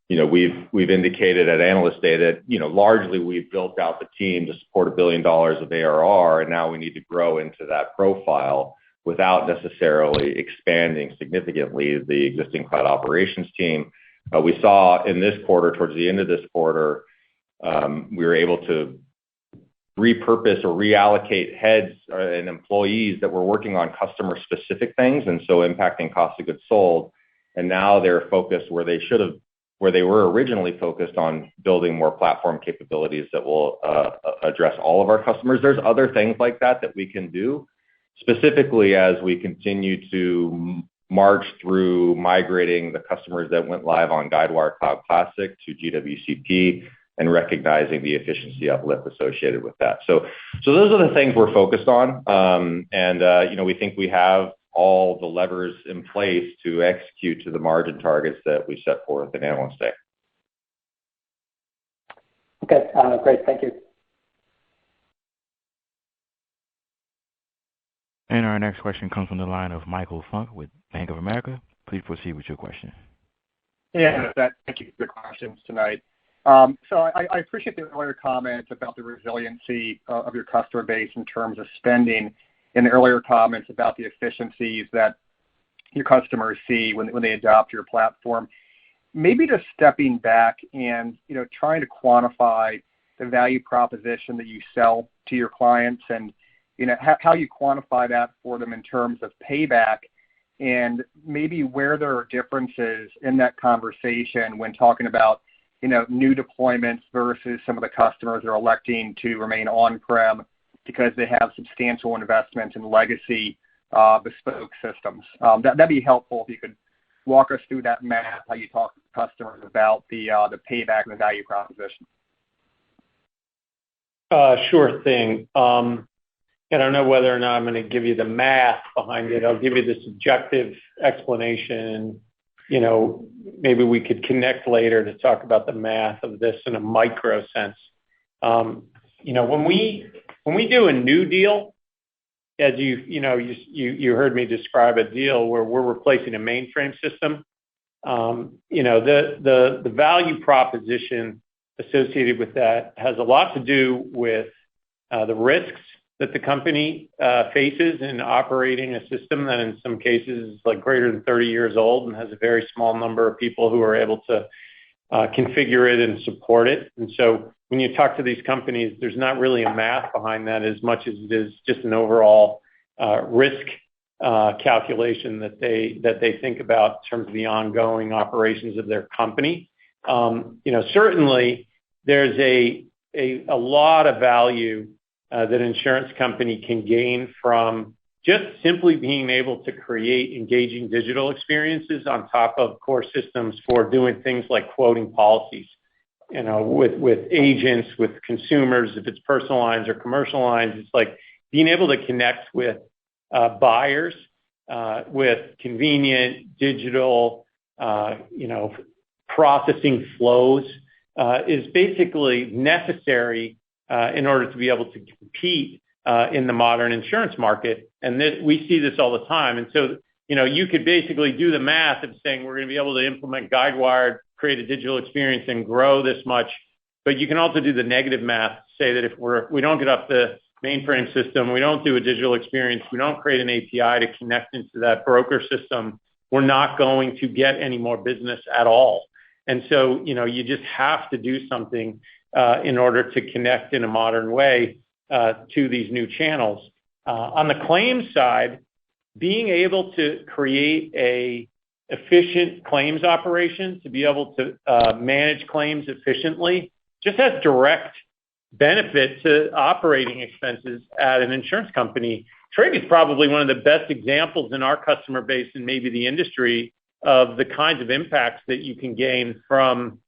[SPEAKER 1] we've indicated at Analyst Day that, largely we've built out the team to support $1 billion of ARR, and now we need to grow into that profile without necessarily expanding significantly the existing cloud operations team. We saw in this quarter, towards the end of this quarter, we were able to repurpose or reallocate heads and employees that were working on customer-specific things, and so impacting cost of goods sold. And now they're focused where they were originally focused on building more platform capabilities that will address all of our customers. There's other things like that we can do, specifically as we continue to march through migrating the customers that went live on Guidewire Cloud Classic to GWCP and recognizing the efficiency uplift associated with that. So those are the things we're focused on. We think we have all the levers in place to execute to the margin targets that we set forth at Analyst Day.
[SPEAKER 11] Okay, great. Thank you.
[SPEAKER 2] And our next question comes from the line of Michael Funk with Bank of America. Please proceed with your question.
[SPEAKER 12] Yeah, thank you for the questions tonight. So I appreciate the earlier comments about the resiliency of your customer base in terms of spending, and the earlier comments about the efficiencies that your customers see when they adopt your platform. Maybe just stepping back and trying to quantify the value proposition that you sell to your clients, and how you quantify that for them in terms of payback, and maybe where there are differences in that conversation when talking about new deployments versus some of the customers that are electing to remain on-prem because they have substantial investments in legacy bespoke systems. That'd be helpful if you could walk us through that math, how you talk to customers about the payback and the value proposition.
[SPEAKER 4] Sure thing. I don't know whether or not I'm going to give you the math behind it. I'll give you the subjective explanation. Maybe we could connect later to talk about the math of this in a micro sense. When we do a new deal, as you heard me describe a deal where we're replacing a mainframe system, the value proposition associated with that has a lot to do with the risks that the company faces in operating a system that in some cases is like greater than 30 years old and has a very small number of people who are able to configure it and support it. And so when you talk to these companies, there's not really a math behind that as much as it is just an overall risk calculation that they think about in terms of the ongoing operations of their company. Certainly there's a lot of value that an insurance company can gain from just simply being able to create engaging digital experiences on top of core systems for doing things like quoting policies, with agents, with consumers, if it's personal lines or commercial lines. It's like being able to connect with buyers with convenient digital, processing flows is basically necessary in order to be able to compete in the modern insurance market. And we see this all the time. And so, you could basically do the math of saying we're going to be able to implement Guidewire, create a digital experience and grow this much. But you can also do the negative math, say that if we don't get up the mainframe system, we don't do a digital experience, we don't create an API to connect into that broker system, we're not going to get any more business at all. And so, you just have to do something in order to connect in a modern way to these new channels. On the claims side, being able to create a efficient claims operation, to be able to manage claims efficiently, just has direct benefit to operating expenses at an insurance company. Trig is probably one of the best examples in our customer base and maybe the industry of the kinds of impacts that you can gain from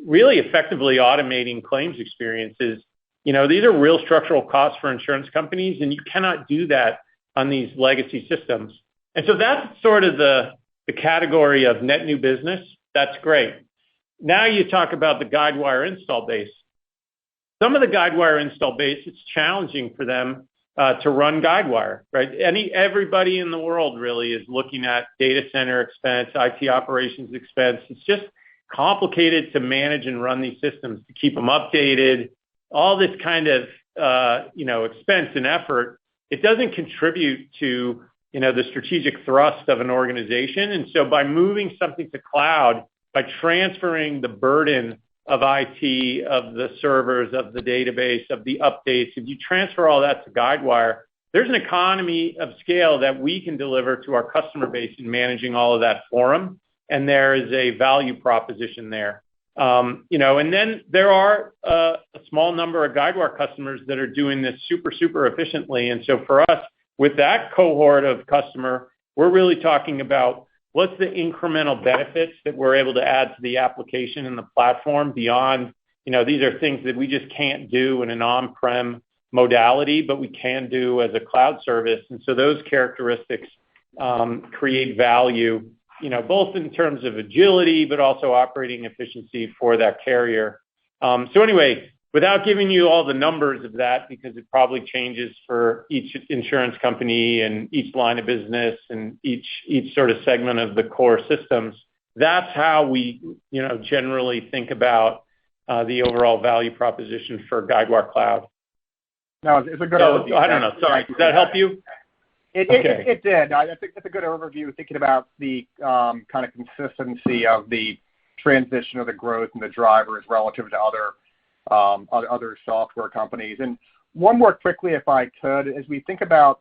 [SPEAKER 4] really effectively automating claims experiences. These are real structural costs for insurance companies, and you cannot do that on these legacy systems. And so that's sort of the the category of net new business, that's great. Now you talk about the Guidewire install base. Some of the Guidewire install base, it's challenging for them to run Guidewire, right? Everybody in the world really is looking at data center expense, IT operations expense. It's just complicated to manage and run these systems, to keep them updated, all this kind of, expense and effort. It doesn't contribute to, the strategic thrust of an organization. And so by moving something to cloud, by transferring the burden of IT, of the servers, of the database, of the updates, if you transfer all that to Guidewire, there's an economy of scale that we can deliver to our customer base in managing all of that for them. And there is a value proposition there. And then there are a small number of Guidewire customers that are doing this super, super efficiently. And so for us, with that cohort of customer, we're really talking about what's the incremental benefits that we're able to add to the application and the platform beyond, these are things that we just can't do in an on-prem modality, but we can do as a cloud service. And so those characteristics create value, both in terms of agility, but also operating efficiency for that carrier. So anyway, without giving you all the numbers of that, because it probably changes for each insurance company and each line of business and each sort of segment of the core systems, that's how we, generally think about the overall value proposition for Guidewire Cloud.
[SPEAKER 12] No, it's a good overview.
[SPEAKER 4] I don't know. Sorry. Does that help you?
[SPEAKER 12] It did. I think it's a good overview, thinking about the kind of consistency of the transition of the growth and the drivers relative to other software companies. And one more quickly, if I could, as we think about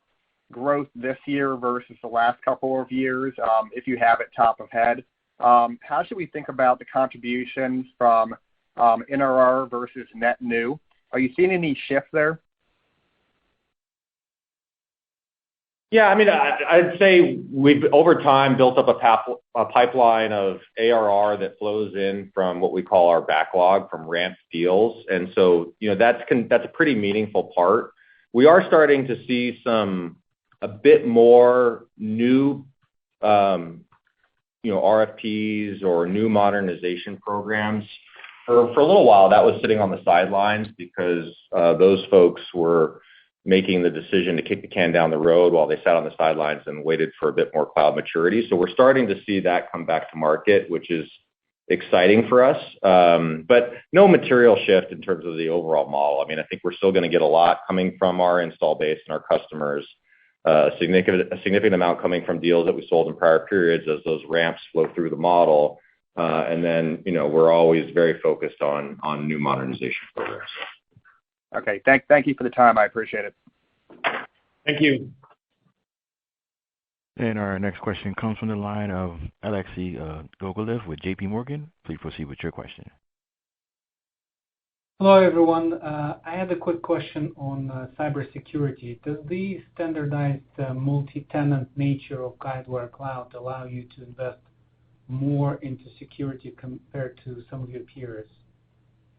[SPEAKER 12] growth this year versus the last couple of years, if you have it top of head, how should we think about the contributions from NRR versus net new? Are you seeing any shift there?
[SPEAKER 1] Yeah, I mean, I'd say we've over time built up a pipeline of ARR that flows in from what we call our backlog from ramped deals. And so, that's a pretty meaningful part. We are starting to see a bit more new, RFPs or new modernization programs. For a little while, that was sitting on the sidelines because those folks were making the decision to kick the can down the road while they sat on the sidelines and waited for a bit more cloud maturity. So we're starting to see that come back to market, which is exciting for us. But no material shift in terms of the overall model. I mean, I think we're still going to get a lot coming from our install base and our customers, a significant amount coming from deals that we sold in prior periods as those ramps flow through the model. And then, we're always very focused on new modernization programs.
[SPEAKER 12] Okay. Thank you for the time. I appreciate it.
[SPEAKER 4] Thank you.
[SPEAKER 2] And our next question comes from the line of Alexei Gogolev with JP Morgan. Please proceed with your question.
[SPEAKER 13] Hello, everyone. I had a quick question on cybersecurity. Does the standardized multi-tenant nature of Guidewire Cloud allow you to invest more into security compared to some of your peers?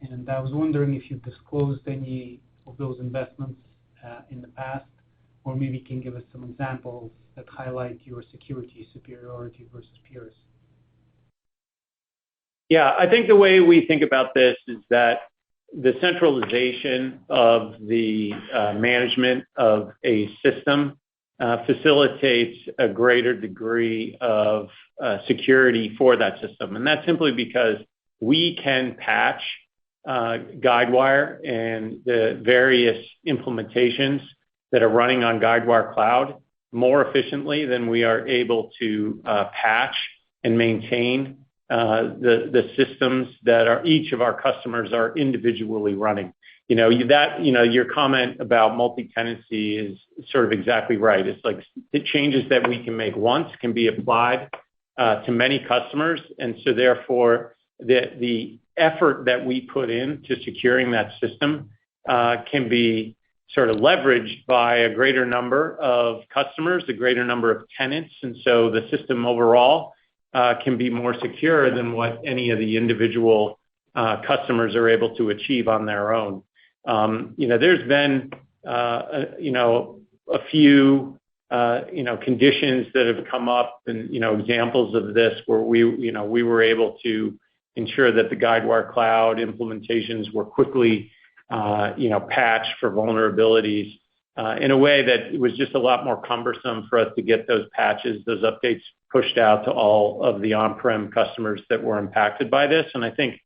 [SPEAKER 13] And I was wondering if you've disclosed any of those investments in the past, or maybe you can give us some examples that highlight your security superiority versus peers.
[SPEAKER 4] Yeah, I think the way we think about this is that the centralization of the management of a system facilitates a greater degree of security for that system. And that's simply because we can patch Guidewire and the various implementations that are running on Guidewire Cloud more efficiently than we are able to patch and maintain the systems that each of our customers are individually running. Your comment about multi-tenancy is sort of exactly right. It's like the changes that we can make once can be applied to many customers. And so therefore, the effort that we put into securing that system can be sort of leveraged by a greater number of customers, a greater number of tenants. And so the system overall can be more secure than what any of the individual customers are able to achieve on their own. There's been, a few conditions that have come up and, examples of this where we were able to ensure that the Guidewire Cloud implementations were quickly, patched for vulnerabilities in a way that it was just a lot more cumbersome for us to get those patches, those updates pushed out to all of the on-prem customers that were impacted by this. And I think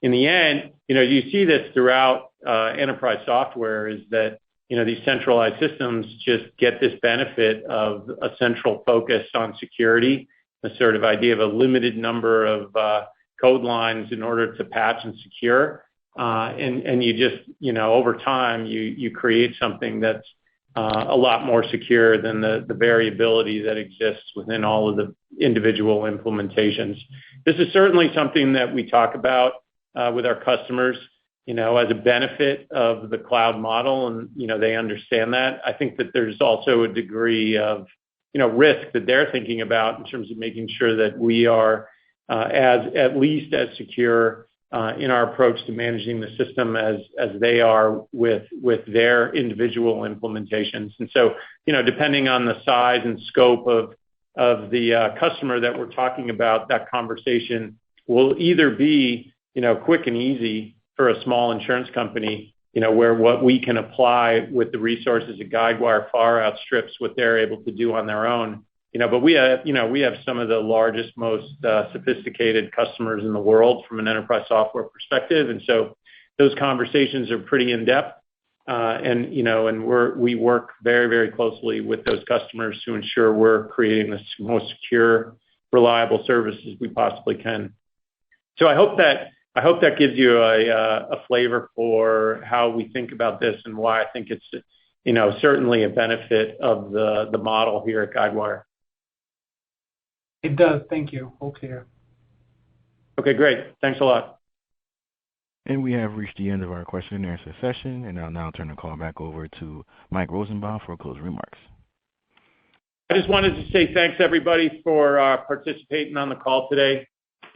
[SPEAKER 4] in the end, you see this throughout enterprise software is that, these centralized systems just get this benefit of a central focus on security, the sort of idea of a limited number of code lines in order to patch and secure. And you just, over time, you create something that's a lot more secure than the variability that exists within all of the individual implementations. This is certainly something that we talk about with our customers, as a benefit of the cloud model, and, they understand that. I think that there's also a degree of, risk that they're thinking about in terms of making sure that we are at least as secure in our approach to managing the system as they are with their individual implementations. And so, depending on the size and scope of the customer that we're talking about, that conversation will either be, quick and easy for a small insurance company, where what we can apply with the resources of Guidewire far outstrips what they're able to do on their own. But we have some of the largest, most sophisticated customers in the world from an enterprise software perspective. And so those conversations are pretty in-depth. And we work very, very closely with those customers to ensure we're creating the most secure, reliable services we possibly can. So I hope that gives you a flavor for how we think about this and why I think it's, certainly a benefit of the model here at Guidewire.
[SPEAKER 13] It does. Thank you. All clear.
[SPEAKER 4] Okay, great. Thanks a lot.
[SPEAKER 2] And we have reached the end of our question and answer session, and I'll now turn the call back over to Mike Rosenbaum for closing remarks.
[SPEAKER 4] I just wanted to say thanks, everybody, for participating on the call today.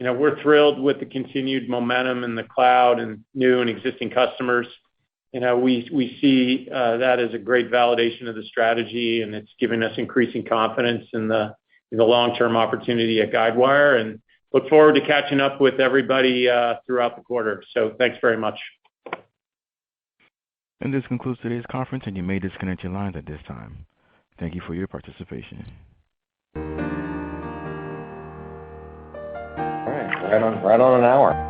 [SPEAKER 4] We're thrilled with the continued momentum in the cloud and new and existing customers. We see that as a great validation of the strategy, and it's giving us increasing confidence in the long-term opportunity at Guidewire, and look forward to catching up with everybody throughout the quarter. So thanks very much.
[SPEAKER 2] And this concludes today's conference, and you may disconnect your lines at this time. Thank you for your participation.
[SPEAKER 1] All right, right on an hour.